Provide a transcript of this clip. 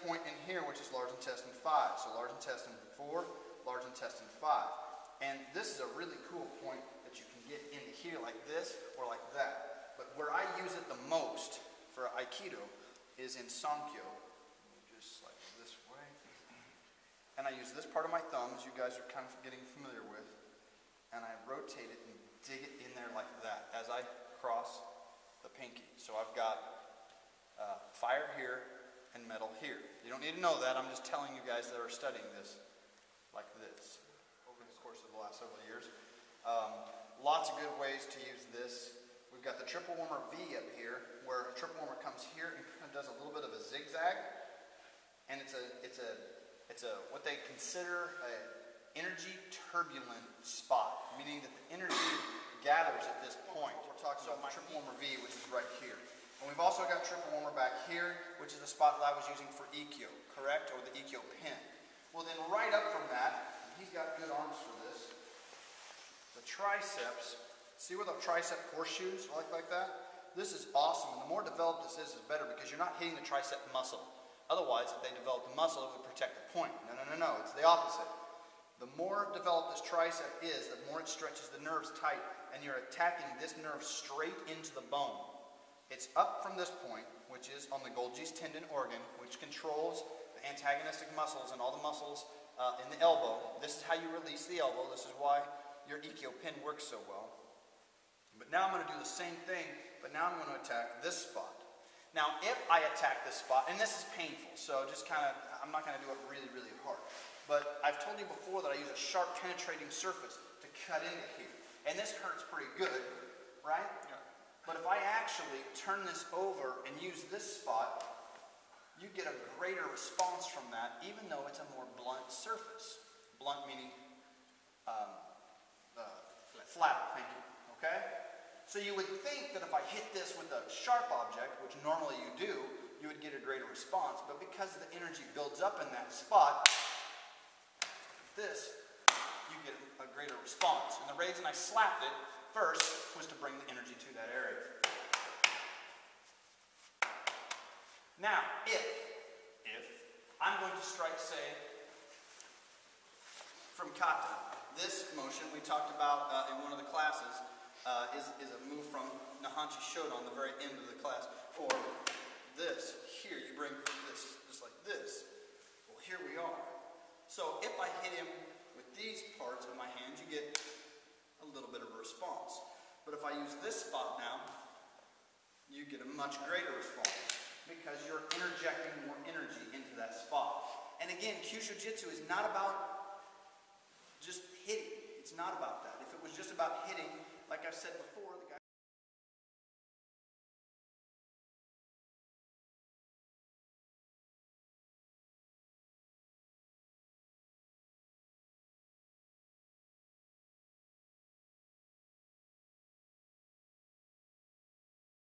point in here, which is large intestine 5. So large intestine 4, large intestine 5. And this is a really cool point that you can get into here like this or like that. But where I use it the most for Aikido is in Sankyo. Just like this way. And I use this part of my thumb, as you guys are kind of getting familiar with. And I rotate it and dig it in there like that as I cross the pinky. So I've got fire here and metal here. You don't need to know that. I'm just telling you guys that are studying this like this over the course of the last several years. Lots of good ways to use this. We've got the triple warmer V up here, where triple warmer comes here and kind of does a little bit of a zigzag, and it's a what they consider an energy turbulent spot, meaning that the energy gathers at this point. We're talking about triple warmer V, which is right here. And we've also got triple warmer back here, which is the spot that I was using for Ikkyo, correct? Or the Ikkyo pin. Well, then right up from that, and he's got good arms for this, the triceps. See where the tricep horseshoes like that? This is awesome, and the more developed this is better, because you're not hitting the tricep muscle. Otherwise, if they developed the muscle, it would protect the point. No, it's the opposite. The more developed this tricep is, the more it stretches the nerves tight, and you're attacking this nerve straight into the bone. It's up from this point, which is on the Golgi's tendon organ, which controls the antagonistic muscles and all the muscles in the elbow. This is how you release the elbow. This is why your Ikkyo pin works so well. But now I'm going to do the same thing, but now I'm going to attack this spot. Now, if I attack this spot, and this is painful, so just kind of, I'm not going to do it really, really hard. But I've told you before that I use a sharp penetrating surface to cut into here. And this hurts pretty good, right? Yeah. But if I actually turn this over and use this spot, you get a greater response from that, even though it's a more blunt surface. Blunt meaning flat, thank you, okay? So you would think that if I hit this with a sharp object, which normally you do, you would get a greater response. But because the energy builds up in that spot, this, you get a greater response. And the reason I slapped it first was to bring the energy to that area. Now, if I'm going to strike, say, from kata, this motion we talked about in one of the classes is a move from Nahanchi Shodan, the very end of the class. Or this, here, you bring this, just like this. Well, here we are. So if I hit him with these parts of my hands, you get a little bit of a response. But if I use this spot now, you get a much greater response, because you're interjecting more energy into that spot. And again, Kyusho Jitsu is not about just hitting. It's not about that. If it was just about hitting, like I've said before, the guy